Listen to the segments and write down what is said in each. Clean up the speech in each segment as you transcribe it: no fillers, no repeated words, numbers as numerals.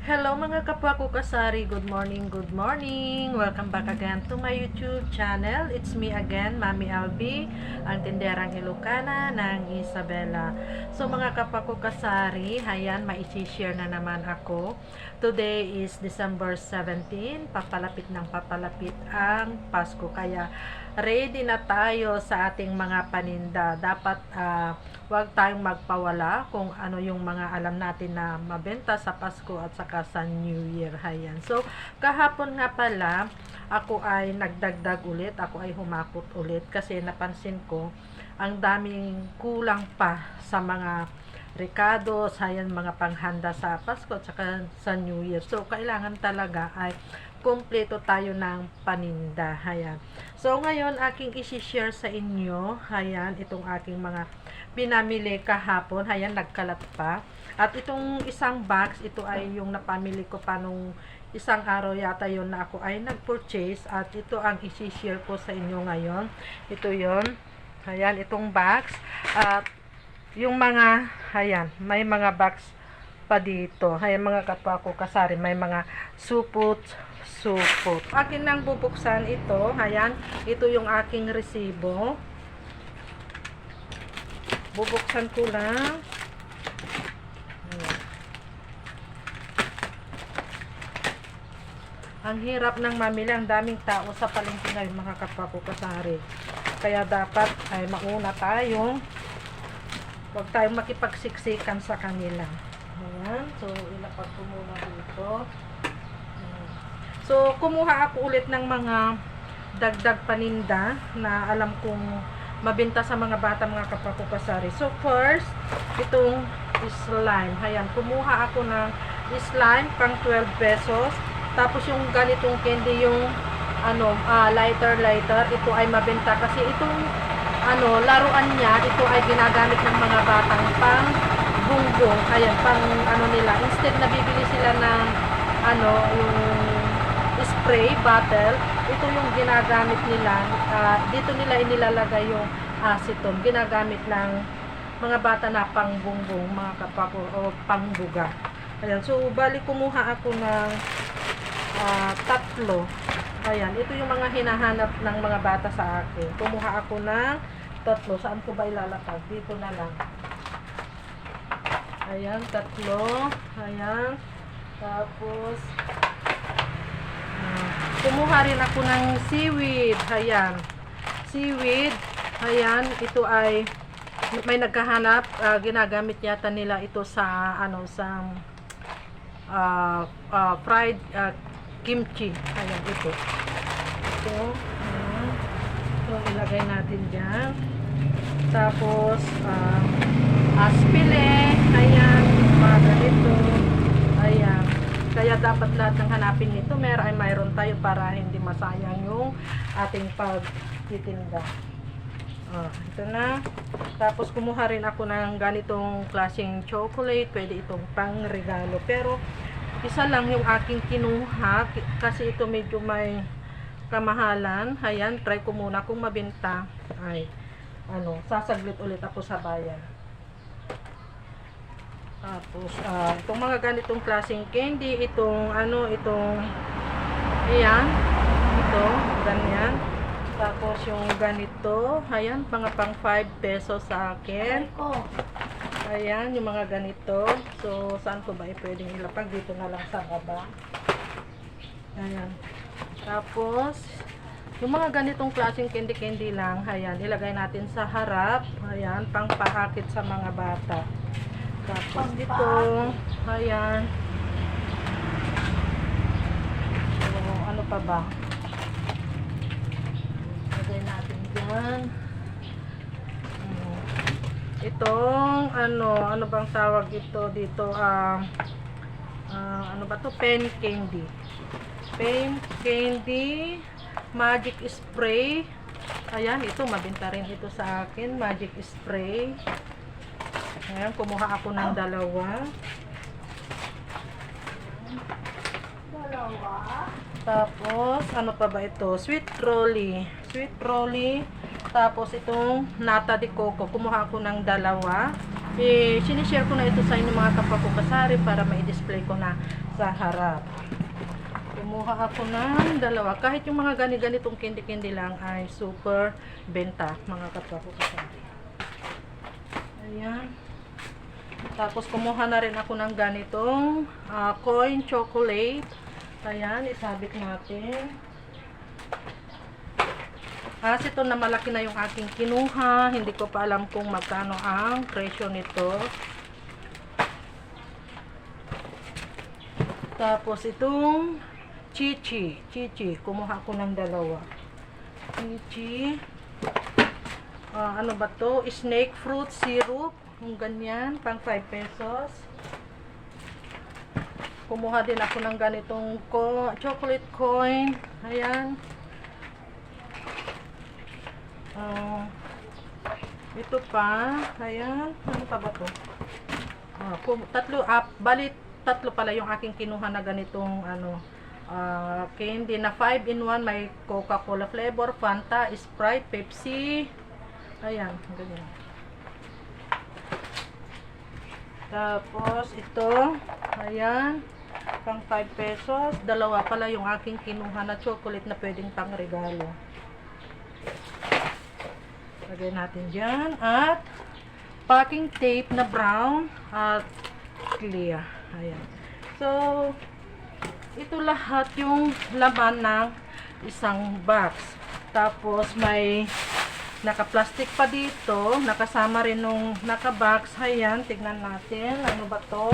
Hello mga kapwa ko kasari, good morning, good morning. Welcome back again to my YouTube channel. It's me again, Mami Albi, ang tinderang Ilocana ng Isabela. So mga kapwa ko kasari, ayan, mai-share na naman ako. Today is December 17, papalapit ng papalapit ang Pasko. Kaya ready na tayo sa ating mga paninda. Dapat huwag tayong magpawala kung ano yung mga alam natin na mabenta sa Pasko at saka sa New Year. Ayan. So, kahapon nga pala, ako ay nagdagdag ulit. Ako ay humakot ulit kasi napansin ko ang daming kulang pa sa mga recados, ayan, mga panghanda sa Pasko at saka sa New Year. So, kailangan talaga ay kumpleto tayo ng paninda. Ayan. So, ngayon, aking isi-share sa inyo, ayan, itong aking mga pinamili kahapon. Ayan, nagkalat pa. At itong isang box, ito ay yung napamili ko pa nung isang araw yata yon na ako ay nag-purchase. At ito ang isi-share ko sa inyo ngayon. Ito yon. Ayan, itong box. At yung mga, ayan, may mga box pa dito. Ayan mga kapwa ko kasari, may mga supot. Akin nang bubuksan ito. Ayan, ito yung aking resibo. Bubuksan ko lang. Ayan. Ang hirap ng mamili, ang daming tao sa palengke ngayon mga kapwa ko kasari. Kaya dapat ay mauna tayo. Huwag tayong makipagsiksikan sa kanila. Ayan. So, ilapag ko muna dito. So, kumuha ako ulit ng mga dagdag paninda na alam kong mabenta sa mga bata, mga kapwa ko kasari. So, first, itong slime. Ayan. Kumuha ako ng slime pang 12 pesos. Tapos, yung ganitong candy, yung lighter. Ito ay mabenta kasi itong laruan niya, ito ay ginagamit ng mga batang pang bungbong. Ayan, pang nila. Instead na bibili sila ng yung spray bottle, ito yung ginagamit nila. Dito nila inilalagay yung acetone. Ginagamit ng mga bata na pang bungbong, mga kapwa ko, o pang buga. Ayan, so bali kumuha ako ng tatlo. Ayan, ito yung mga hinahanap ng mga bata sa akin. Kumuha ako ng tatlo. Saan ko ba ilalapag? Dito na lang. Ayan, tatlo. Ayan. Tapos, kumuha rin ako ng seaweed. Ayan. Seaweed. Ayan, ito ay may nagkahanap. Ginagamit yata nila ito sa fried kimchi. Ayan, ito. Ito. Ayan. So, ilagay natin dyan. Tapos, aspile. Ayan. Mga ganito. Ayan. Kaya dapat lahat ng hanapin nito, mayroon tayo para hindi masayang yung ating pagtitinda. Ito na. Tapos, kumuha rin ako ng ganitong klaseng chocolate. Pwede itong pang regalo. Pero, isa lang yung aking kinuha kasi ito medyo may kamahalan. Ayan, try ko muna kung mabenta. Ay, sasaglit ulit ako sa bayan. Tapos, itong mga ganitong klaseng candy, itong ayan, ito, ganyan. Tapos, yung ganito, ayan, pang 5 pesos sa akin. Ayan, yung mga ganito. So, saan ko ba pwedeng ilapag? Dito na lang sa baba. Ayan. Tapos, yung mga ganitong klaseng candy lang, ayan, ilagay natin sa harap. Ayan, pang paakit sa mga bata. Tapos, dito, ayan. So, ano pa ba? Ilagay natin dyan. Itong ano bang tawag ito dito, ano ba to, pen candy, magic spray. Ayan, ito mabenta rin ito sa akin, magic spray. Ayan, kumuha ako ng dalawa. Tapos ano pa ba ito, sweet rolly. Tapos itong nata de coco, kumuha ako ng dalawa. Sinishare ko na ito sa inyo mga kapwa ko kasari para ma-display ko na sa harap. Kumuha ako ng dalawa. Kahit yung mga ganitong candy-candy lang ay super benta, mga kapwa ko kasari. Ayan. Tapos kumuha na rin ako ng ganitong coin chocolate. Ayan, isabit natin. Kasi ito na malaki na yung aking kinuha. Hindi ko pa alam kung magkano ang presyo nito. Tapos itong chichi. Kumuha ko ng dalawa. Chichi. Ano ba to? Snake fruit syrup. Yung ganyan. Pang 5 pesos. Kumuha din ako ng ganitong chocolate coin. Ayan. Ito pa. Ayan. Ano pa ba to? Bali tatlo pala yung aking kinuha na ganitong candy na 5-in-1. May Coca-Cola flavor, Fanta, Sprite, Pepsi. Ayan, ganyan. Tapos ito, ayan, pang 5 pesos. Dalawa pala yung aking kinuha na chocolate na pwedeng pang regalo. Lagay natin dyan. At packing tape na brown at clear. Ayan. So, ito lahat yung laman ng isang box. Tapos may naka-plastic pa dito. Nakasama rin nung naka-box. Ayan, tignan natin. Ano ba to?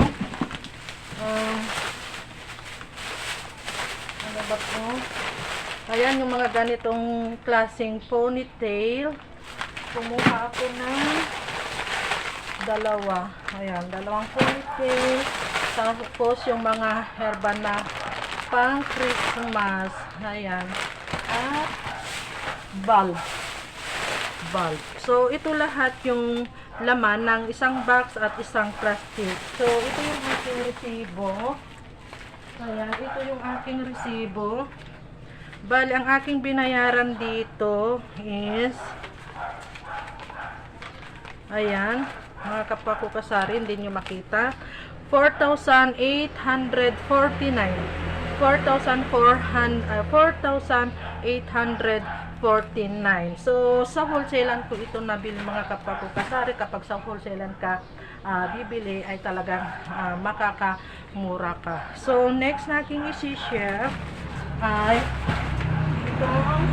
Ano ba to? Ayan, yung mga ganitong klaseng ponytail. Kumuha ako ng dalawa. Ayan, dalawang ponytail. Tapos yung mga herba na pang Christmas. Ayan. At bulb. So, ito lahat yung laman ng isang box at isang plastic. So, ito yung aking resibo. Ayan, ito yung aking resibo. Bali, ang aking binayaran dito is ayan, mga kapwa ko kasari, hindi nyo makita. 4,849. 4,849. So, sa wholesalan ko ito nabili, mga kapwa ko kasari. Kapag sa wholesalan ka bibili, ay talagang makakamura ka. So, next na aking isi-share ay itong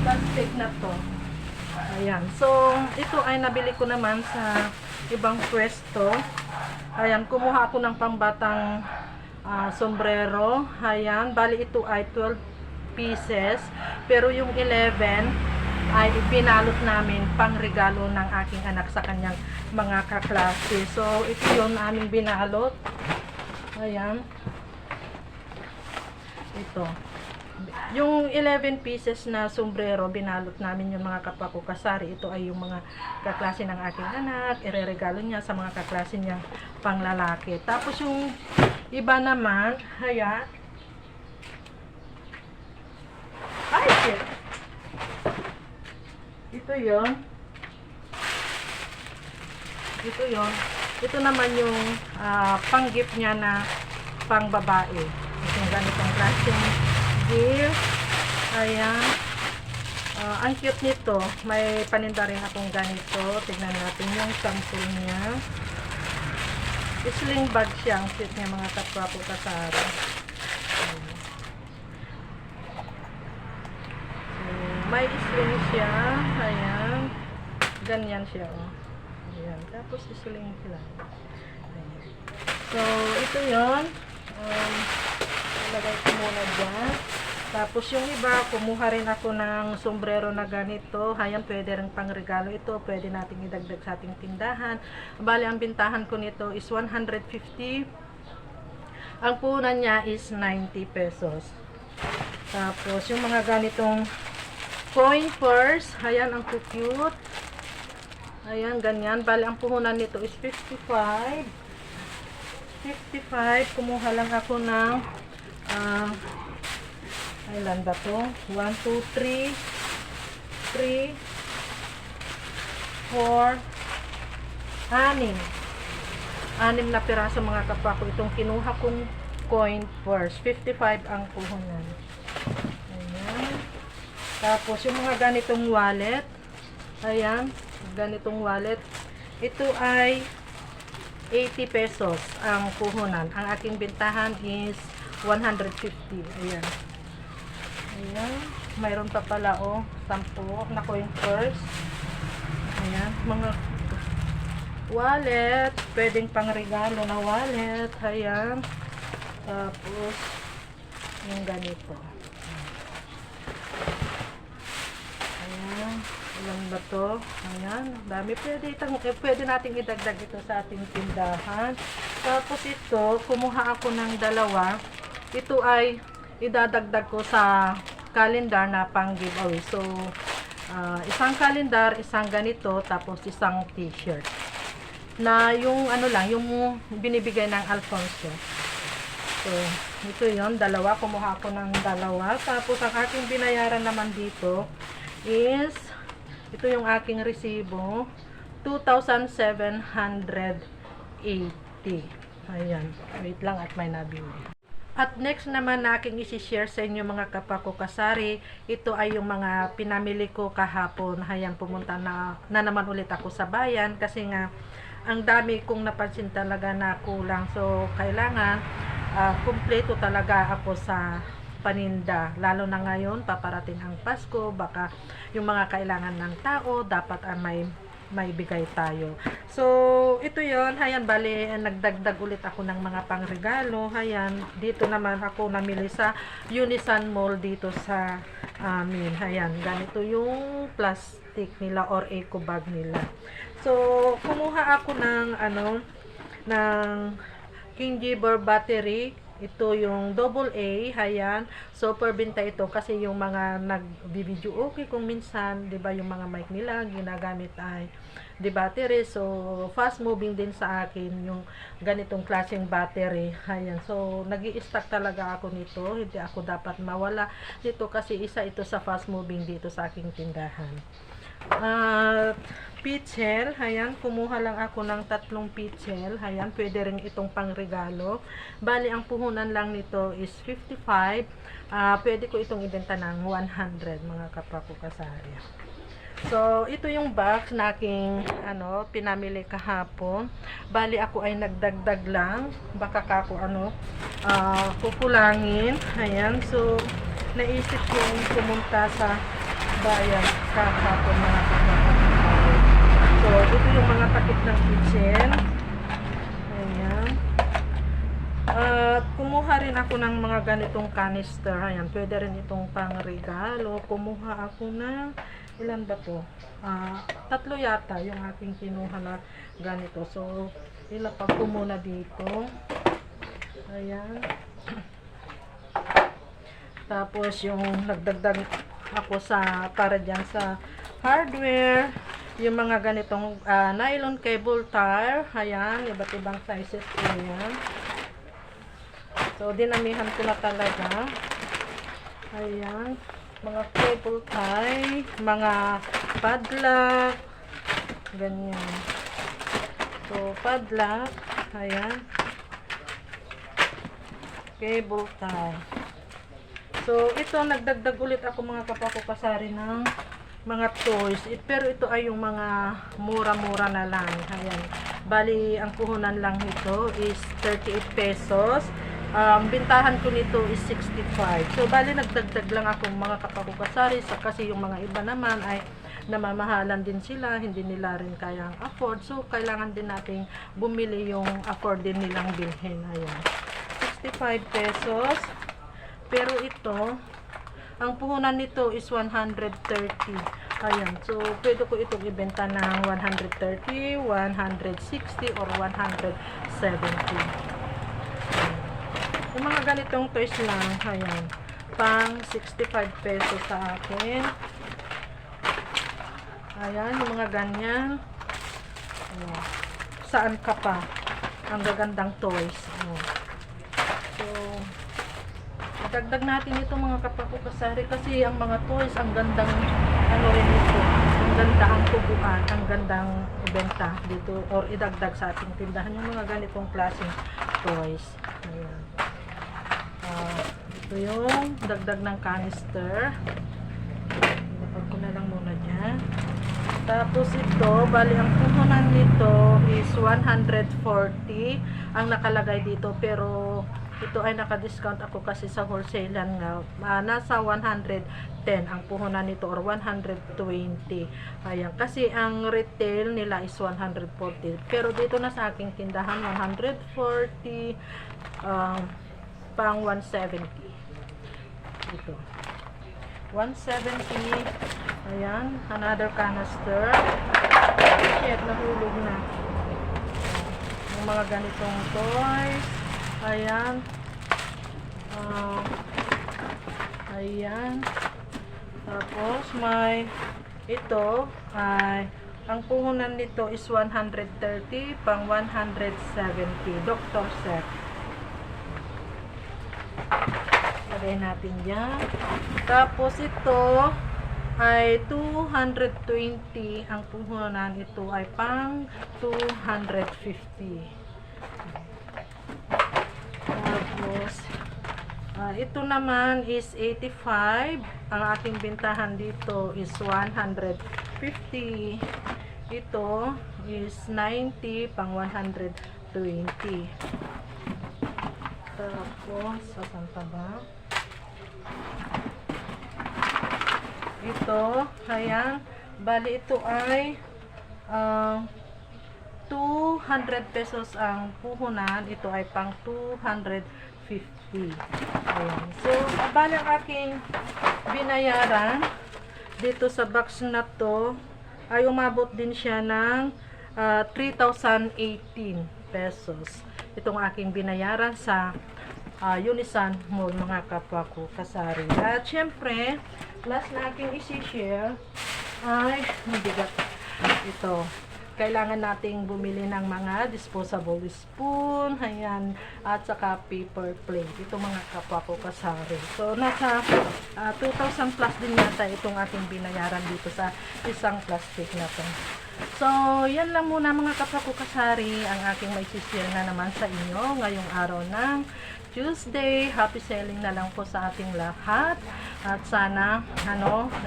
plastic na to. Ayan. So, ito ay nabili ko naman sa ibang pwesto. Ayan, kumuha ako ng pambatang sombrero. Ayan, bali ito ay 12 pieces. Pero yung 11 ay pinalot namin pang regalo ng aking anak sa kanyang mga kaklase. So, ito yung aming binalot. Ayan. Ito. Yung 11 pieces na sombrero, binalot namin yung mga kapwa ko kasari. Ito ay yung mga kaklase ng aking anak. Ireregalo niya sa mga kaklase niya panglalaki. Tapos yung iba naman, ayan. Ay, shit! Ito yon. Ito yon. Ito naman yung pang-gift niya na pang-babae. Yung ganitong klaseng gift. Ayan. Ang cute nito. May paninda rin akong ganito. Tignan natin yung sample niya. Sling bag siya. Ang cute niya, mga kapwa ko kasara. May sling siya. Ayan. Ganyan siya. Oh. Ayan. Tapos sling sila. Ayan. So, ito yun. Ilagay ko muna dyan. Tapos yung iba, kumuha rin ako ng sombrero na ganito. Ayan, pwede rin pang regalo ito. Pwede nating idagdag sa ating tindahan. Bali, ang bintahan ko nito is 150. Ang punan niya is 90 pesos. Tapos, yung mga ganitong coin purse. Ayan, ang cute. Ayan, ganyan. Bali, ang puhunan nito is 55. Kumuha lang ako ng ilan ba to? 1, 2, 3 4 6 6 na piraso mga kapako itong kinuha kong coin purse. 55 ang puhunan. Ayan. Tapos yung mga ganitong wallet, ayan, ganitong wallet, ito ay 80 pesos ang puhunan. Ang aking bintahan is 150. Ayan. Ayan. Mayroon pa pala, 10 na coin purse. Ayan. Mga wallet. Pwedeng pang regalo na wallet. Ayan. Tapos, yung ganito. Ayan. Ilan ba to? Ayan. Dami. Pwede nating idagdag ito sa ating tindahan. Tapos ito, kumuha ako ng dalawa. Ito ay idadagdag ko sa calendar na pang giveaway. So, isang calendar, isang ganito, tapos isang t-shirt. Na yung ano lang, yung binibigay ng Alfonso. So, ito yon, dalawa. Kumuha ako ng dalawa. Tapos, ang aking binayaran naman dito is, ito yung aking resibo, 2,780. Ayan. Wait lang at may nabili. At next naman na aking isi-share sa inyo mga kapako kasari, ito ay yung mga pinamili ko kahapon. Ayan, pumunta na naman ulit ako sa bayan kasi nga ang dami kong napansin talaga na kulang. So, kailangan kumpleto talaga ako sa paninda. Lalo na ngayon, paparating ang Pasko, baka yung mga kailangan ng tao, dapat may bigay tayo. So, ito yon. Hayan, bali, nagdagdag ulit ako ng mga pangregalo. Hayan, dito naman ako namili sa Unisan Mall dito sa amin. Hayan, ganito yung plastic nila or eco bag nila. So, kumuha ako ng ng King Jibber battery. Ito yung AA, hayan. So, perbenta ito kasi yung mga nag-video okay kung minsan, 'di ba, yung mga mic nila ginagamit ay di battery. So, fast moving din sa akin yung ganitong klaseng battery. Hayan. So, nag-i-stock talaga ako nito. Hindi ako dapat mawala dito kasi isa ito sa fast moving dito sa aking tindahan. Pitchel, hayan, kumuha lang ako ng 3 pitchel, hayan, pwede rin itong pangregalo. Bali, ang puhunan lang nito is 55, pwede ko itong ibenta ng 100 mga kapako kasari. So, ito yung box na aking pinamili kahapon. Bali, ako ay nagdagdag lang, baka kako kukulangin, hayan. So, naisip kong pumunta sa bayan kahapon mga kapako. So, ito yung mga takip ng kitchen. Ayan. At kumuha rin ako ng mga ganitong canister. Ayan, pwede rin itong pangregalo. Kumuha ako ng, ilan ba to? 3 yata yung aking kinuha na ganito. So, ilapag ko muna dito. Ayan. Tapos, yung nagdagdag ako para dyan sa hardware. Yung mga ganitong nylon cable tie, ayan, iba't ibang sizes po yan. So, dinamihan ko na talaga. Ayan, mga cable tie, mga padlock, ganyan. So, padlock, ayan, cable tie. So, ito, nagdagdag ulit ako mga kapako kasari ng mga toys. Pero ito ay yung mga mura-mura na lang. Ayan. Bali, ang puhunan lang nito is 38 pesos. Bintahan ko nito is 65. So, bali, nagdagdag lang ako mga kapakukasari kasi yung mga iba naman ay namamahalan din sila. Hindi nila rin kayang afford. So, kailangan din nating bumili yung afford din nilang bilhin. Ayan. 65 pesos. Pero ito, ang puhunan nito is 130. Ayan. So, pwede ko itong ibenta ng 130, 160, or 170. Yung mga ganitong toys lang, ayan, pang 65 pesos sa akin. Ayan, yung mga ganyan. Ayan. Saan ka pa? Ang gagandang toys. Ayan. So, dagdag natin ito mga kapakukasari kasi ang mga toys, ang gandang rin ito. Ang ganda ang tubuan, ang gandang benta dito or idagdag sa ating tindahan yung mga ganitong klaseng toys. Ayan. Ito yung dagdag ng canister. Ilapag ko na lang muna dyan. Tapos ito, bali ang puhunan nito is 140 ang nakalagay dito, pero ito ay naka-discount ako kasi sa wholesalan nga. Nasa 110 ang puhunan nito or 120. Ayan, kasi ang retail nila is 140. Pero dito na sa aking tindahan 140 pang 170. Ito. 170. Ayan, another canister. Shit, nahulog na. Yung mga ganitong toys. Ayan. Ayan. Tapos may ito ay ang puhunan nito is 130 pang 170. Dr. Set. Lagay natin yan. Tapos ito ay 220. Ang puhunan ito ay pang 250. Tapos ito naman is 85. Ang ating bintahan dito is 150. Ito is 90 pang 120. Tapos saan pa ba? Ito, ayan, bali ito ay 200 pesos ang puhunan. Ito ay pang 250. Ayan. So, bali ang aking binayaran dito sa box na to ay umabot din siya ng 3,018 pesos. Itong aking binayaran sa Unisan Mall, mga kapwa ko kasari. At syempre, last na aking isi-share ay mabigat ito. Kailangan nating bumili ng mga disposable spoon, ayan, at saka paper plate. Ito mga kapwa ko kasari. So, nasa 2,000 plus din yata itong aking binayaran dito sa isang plastic na to. So, yan lang muna mga kapwa ko kasari ang aking may share na naman sa inyo ngayong araw ng Tuesday. Happy selling na lang po sa ating lahat. At sana,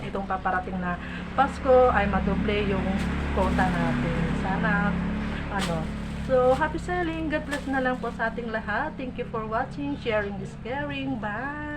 itong paparating na Pasko ay madoble yung quota natin. Sana, So, happy selling. God bless na lang po sa ating lahat. Thank you for watching, sharing, this caring. Bye!